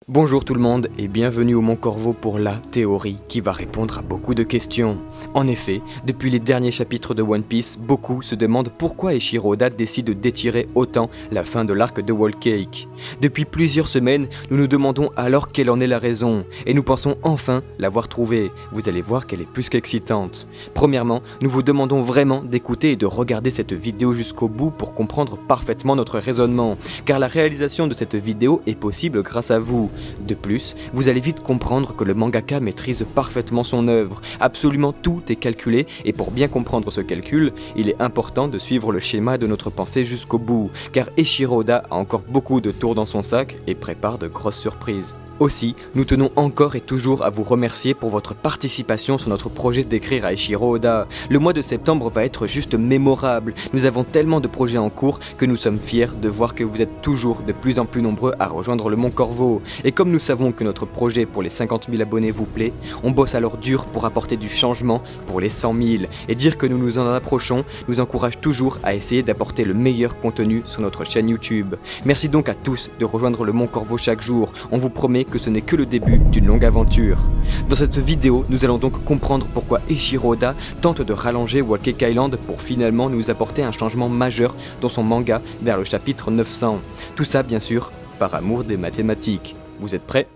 Bonjour tout le monde et bienvenue au Mont Corvo pour la théorie qui va répondre à beaucoup de questions. En effet, depuis les derniers chapitres de One Piece, beaucoup se demandent pourquoi Eiichiro Oda décide d'étirer autant la fin de l'arc de Whole Cake. Depuis plusieurs semaines, nous nous demandons alors quelle en est la raison et nous pensons enfin l'avoir trouvée. Vous allez voir qu'elle est plus qu'excitante. Premièrement, nous vous demandons vraiment d'écouter et de regarder cette vidéo jusqu'au bout pour comprendre parfaitement notre raisonnement, car la réalisation de cette vidéo est possible grâce à vous. De plus, vous allez vite comprendre que le mangaka maîtrise parfaitement son œuvre. Absolument tout est calculé et pour bien comprendre ce calcul, il est important de suivre le schéma de notre pensée jusqu'au bout, car Eiichiro Oda a encore beaucoup de tours dans son sac et prépare de grosses surprises. Aussi, nous tenons encore et toujours à vous remercier pour votre participation sur notre projet d'écrire à Eiichiro Oda. Le mois de septembre va être juste mémorable. Nous avons tellement de projets en cours que nous sommes fiers de voir que vous êtes toujours de plus en plus nombreux à rejoindre le Mont Corvo. Et comme nous savons que notre projet pour les 50 000 abonnés vous plaît, on bosse alors dur pour apporter du changement pour les 100 000. Et dire que nous nous en approchons nous encourage toujours à essayer d'apporter le meilleur contenu sur notre chaîne YouTube. Merci donc à tous de rejoindre le Mont Corvo chaque jour. On vous promet que ce n'est que le début d'une longue aventure. Dans cette vidéo, nous allons donc comprendre pourquoi Eiichiro Oda tente de rallonger Whole Cake Island pour finalement nous apporter un changement majeur dans son manga vers le chapitre 900. Tout ça bien sûr par amour des mathématiques. Vous êtes prêts ?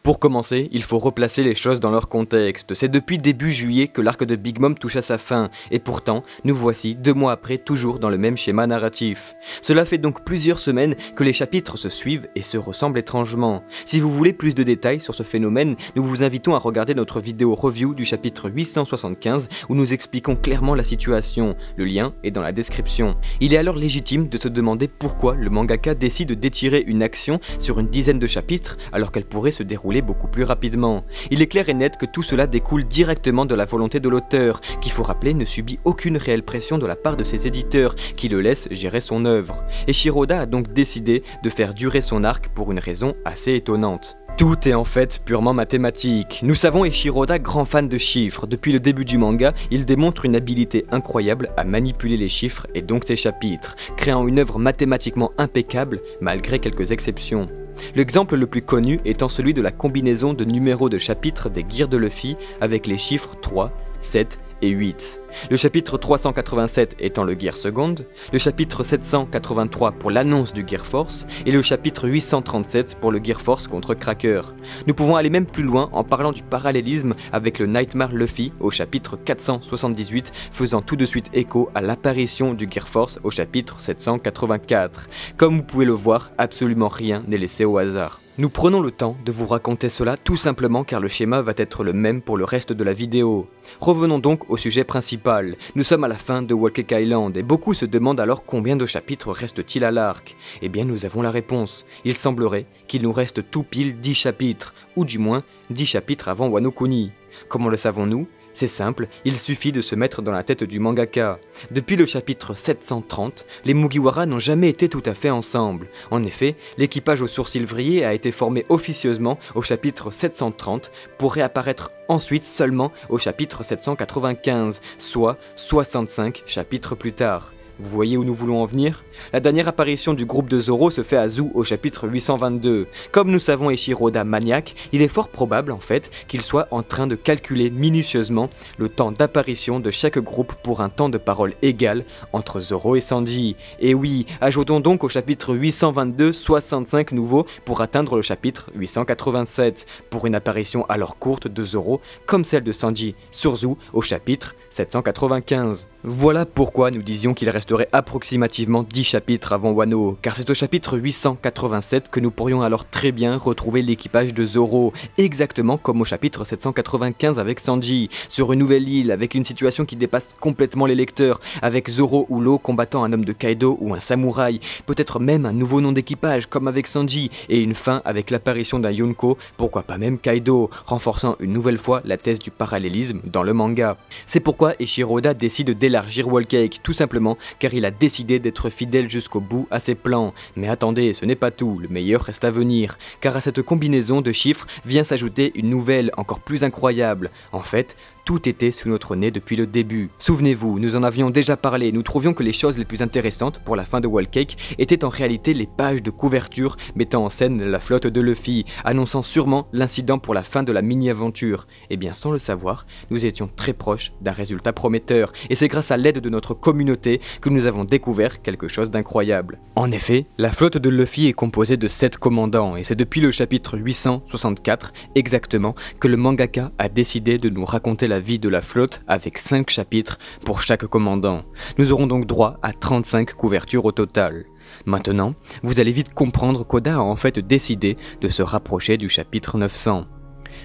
Pour commencer, il faut replacer les choses dans leur contexte. C'est depuis début juillet que l'arc de Big Mom touche à sa fin, et pourtant, nous voici 2 mois après toujours dans le même schéma narratif. Cela fait donc plusieurs semaines que les chapitres se suivent et se ressemblent étrangement. Si vous voulez plus de détails sur ce phénomène, nous vous invitons à regarder notre vidéo review du chapitre 875 où nous expliquons clairement la situation. Le lien est dans la description. Il est alors légitime de se demander pourquoi le mangaka décide d'étirer une action sur une dizaine de chapitres alors qu'elle pourrait se dérouler beaucoup plus rapidement. Il est clair et net que tout cela découle directement de la volonté de l'auteur, qu'il faut rappeler ne subit aucune réelle pression de la part de ses éditeurs, qui le laissent gérer son œuvre. Eiichiro Oda a donc décidé de faire durer son arc pour une raison assez étonnante. Tout est en fait purement mathématique. Nous savons Eiichiro Oda, grand fan de chiffres. Depuis le début du manga, il démontre une habileté incroyable à manipuler les chiffres et donc ses chapitres, créant une œuvre mathématiquement impeccable malgré quelques exceptions. L'exemple le plus connu étant celui de la combinaison de numéros de chapitres des Gears de Luffy avec les chiffres 3, 7 et 8. Le chapitre 387 étant le Gear Second, le chapitre 783 pour l'annonce du Gear Force et le chapitre 837 pour le Gear Force contre Cracker. Nous pouvons aller même plus loin en parlant du parallélisme avec le Nightmare Luffy au chapitre 478 faisant tout de suite écho à l'apparition du Gear Force au chapitre 784. Comme vous pouvez le voir, absolument rien n'est laissé au hasard. Nous prenons le temps de vous raconter cela tout simplement car le schéma va être le même pour le reste de la vidéo. Revenons donc au sujet principal. Nous sommes à la fin de Whole Cake Island et beaucoup se demandent alors combien de chapitres reste-t-il à l'arc. Eh bien nous avons la réponse. Il semblerait qu'il nous reste tout pile 10 chapitres, ou du moins 10 chapitres avant Wano Kuni. Comment le savons-nous ? C'est simple, il suffit de se mettre dans la tête du mangaka. Depuis le chapitre 730, les Mugiwara n'ont jamais été tout à fait ensemble. En effet, l'équipage aux sourcils vrillés a été formé officieusement au chapitre 730 pour réapparaître ensuite seulement au chapitre 795, soit 65 chapitres plus tard. Vous voyez où nous voulons en venir ? La dernière apparition du groupe de Zoro se fait à Zou au chapitre 822. Comme nous savons Eiichiro Oda maniaque, il est fort probable en fait qu'il soit en train de calculer minutieusement le temps d'apparition de chaque groupe pour un temps de parole égal entre Zoro et Sanji. Et oui, ajoutons donc au chapitre 822 65 nouveaux pour atteindre le chapitre 887, pour une apparition alors courte de Zoro comme celle de Sanji sur Zou au chapitre 795. Voilà pourquoi nous disions qu'il resterait approximativement 10 chapitres avant Wano, car c'est au chapitre 887 que nous pourrions alors très bien retrouver l'équipage de Zoro, exactement comme au chapitre 795 avec Sanji, sur une nouvelle île, avec une situation qui dépasse complètement les lecteurs, avec Zoro ou Law combattant un homme de Kaido ou un samouraï, peut-être même un nouveau nom d'équipage comme avec Sanji, et une fin avec l'apparition d'un Yonko, pourquoi pas même Kaido, renforçant une nouvelle fois la thèse du parallélisme dans le manga. C'est pourquoi Pourquoi Eiichiro Oda décide d'élargir Whole Cake? Tout simplement car il a décidé d'être fidèle jusqu'au bout à ses plans. Mais attendez, ce n'est pas tout, le meilleur reste à venir, car à cette combinaison de chiffres vient s'ajouter une nouvelle encore plus incroyable. En fait, tout était sous notre nez depuis le début. Souvenez-vous, nous en avions déjà parlé, nous trouvions que les choses les plus intéressantes pour la fin de Whole Cake étaient en réalité les pages de couverture mettant en scène la flotte de Luffy, annonçant sûrement l'incident pour la fin de la mini-aventure. Et bien sans le savoir, nous étions très proches d'un résultat prometteur, et c'est grâce à l'aide de notre communauté que nous avons découvert quelque chose d'incroyable. En effet, la flotte de Luffy est composée de 7 commandants, et c'est depuis le chapitre 864 exactement que le mangaka a décidé de nous raconter la vie de la flotte avec 5 chapitres pour chaque commandant. Nous aurons donc droit à 35 couvertures au total. Maintenant, vous allez vite comprendre qu'Oda a en fait décidé de se rapprocher du chapitre 900.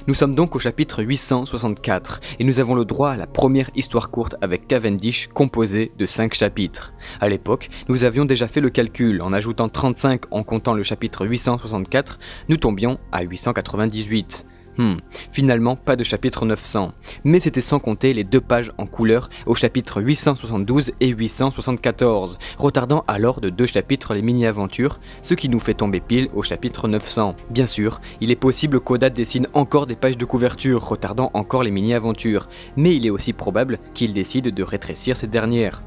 Nous sommes donc au chapitre 864 et nous avons le droit à la première histoire courte avec Cavendish composée de 5 chapitres. A l'époque, nous avions déjà fait le calcul, en ajoutant 35 en comptant le chapitre 864, nous tombions à 898. Finalement pas de chapitre 900, mais c'était sans compter les 2 pages en couleur au chapitre 872 et 874, retardant alors de 2 chapitres les mini-aventures, ce qui nous fait tomber pile au chapitre 900. Bien sûr, il est possible qu'Oda dessine encore des pages de couverture, retardant encore les mini-aventures, mais il est aussi probable qu'il décide de rétrécir ces dernières.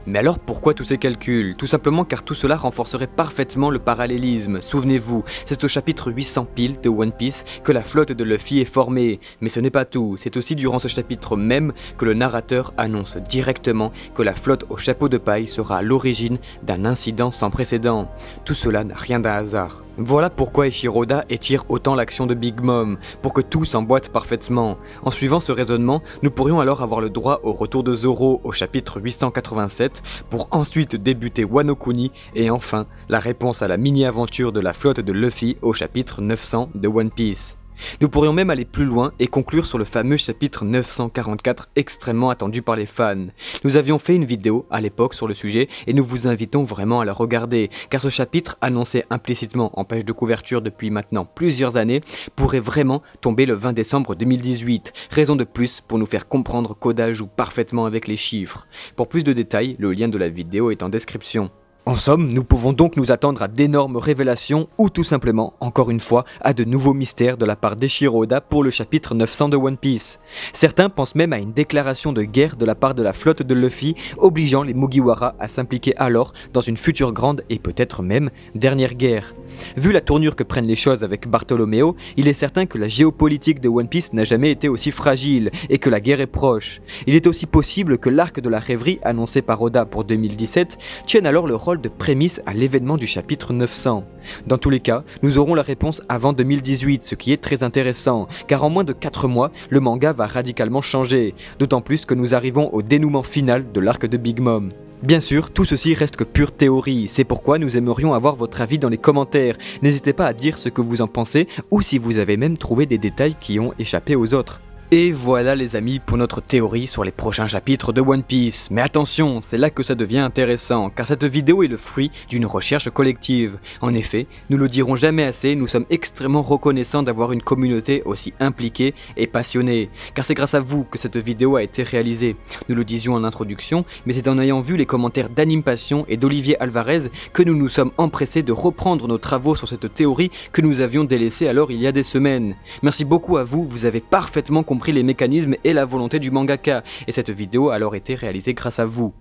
Mais alors pourquoi tous ces calculs? Tout simplement car tout cela renforcerait parfaitement le parallélisme. Souvenez-vous, c'est au chapitre 800 pile de One Piece que la flotte de Luffy est formée. Mais ce n'est pas tout, c'est aussi durant ce chapitre même que le narrateur annonce directement que la flotte au chapeau de paille sera à l'origine d'un incident sans précédent. Tout cela n'a rien d'un hasard. Voilà pourquoi Eiichiro Oda étire autant l'action de Big Mom, pour que tout s'emboîte parfaitement. En suivant ce raisonnement, nous pourrions alors avoir le droit au retour de Zoro au chapitre 887, pour ensuite débuter Wano Kuni, et enfin la réponse à la mini-aventure de la flotte de Luffy au chapitre 900 de One Piece. Nous pourrions même aller plus loin et conclure sur le fameux chapitre 944 extrêmement attendu par les fans. Nous avions fait une vidéo à l'époque sur le sujet et nous vous invitons vraiment à la regarder, car ce chapitre, annoncé implicitement en page de couverture depuis maintenant plusieurs années, pourrait vraiment tomber le 20 décembre 2018, raison de plus pour nous faire comprendre qu'Oda joue parfaitement avec les chiffres. Pour plus de détails, le lien de la vidéo est en description. En somme, nous pouvons donc nous attendre à d'énormes révélations ou tout simplement, encore une fois, à de nouveaux mystères de la part d'Eiichiro Oda pour le chapitre 900 de One Piece. Certains pensent même à une déclaration de guerre de la part de la flotte de Luffy, obligeant les Mugiwara à s'impliquer alors dans une future grande et peut-être même dernière guerre. Vu la tournure que prennent les choses avec Bartolomeo, il est certain que la géopolitique de One Piece n'a jamais été aussi fragile et que la guerre est proche. Il est aussi possible que l'arc de la rêverie annoncé par Oda pour 2017 tienne alors le rôle de prémisse à l'événement du chapitre 900. Dans tous les cas, nous aurons la réponse avant 2018, ce qui est très intéressant, car en moins de 4 mois, le manga va radicalement changer, d'autant plus que nous arrivons au dénouement final de l'arc de Big Mom. Bien sûr, tout ceci reste que pure théorie, c'est pourquoi nous aimerions avoir votre avis dans les commentaires. N'hésitez pas à dire ce que vous en pensez, ou si vous avez même trouvé des détails qui ont échappé aux autres. Et voilà les amis pour notre théorie sur les prochains chapitres de One Piece. Mais attention, c'est là que ça devient intéressant, car cette vidéo est le fruit d'une recherche collective. En effet, nous le dirons jamais assez, nous sommes extrêmement reconnaissants d'avoir une communauté aussi impliquée et passionnée, car c'est grâce à vous que cette vidéo a été réalisée. Nous le disions en introduction, mais c'est en ayant vu les commentaires d'Animation et d'Olivier Alvarez que nous nous sommes empressés de reprendre nos travaux sur cette théorie que nous avions délaissée alors il y a des semaines. Merci beaucoup à vous, vous avez parfaitement compris les mécanismes et la volonté du mangaka, et cette vidéo a alors été réalisée grâce à vous.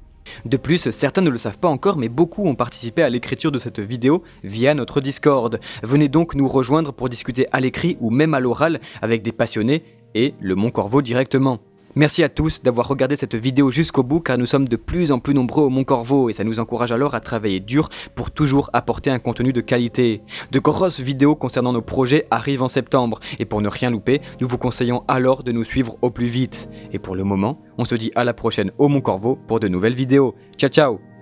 De plus, certains ne le savent pas encore, mais beaucoup ont participé à l'écriture de cette vidéo via notre Discord. Venez donc nous rejoindre pour discuter à l'écrit ou même à l'oral avec des passionnés et le Mont Corvo directement. Merci à tous d'avoir regardé cette vidéo jusqu'au bout, car nous sommes de plus en plus nombreux au Mont Corvo et ça nous encourage alors à travailler dur pour toujours apporter un contenu de qualité. De grosses vidéos concernant nos projets arrivent en septembre et pour ne rien louper, nous vous conseillons alors de nous suivre au plus vite. Et pour le moment, on se dit à la prochaine au Mont Corvo pour de nouvelles vidéos. Ciao ciao!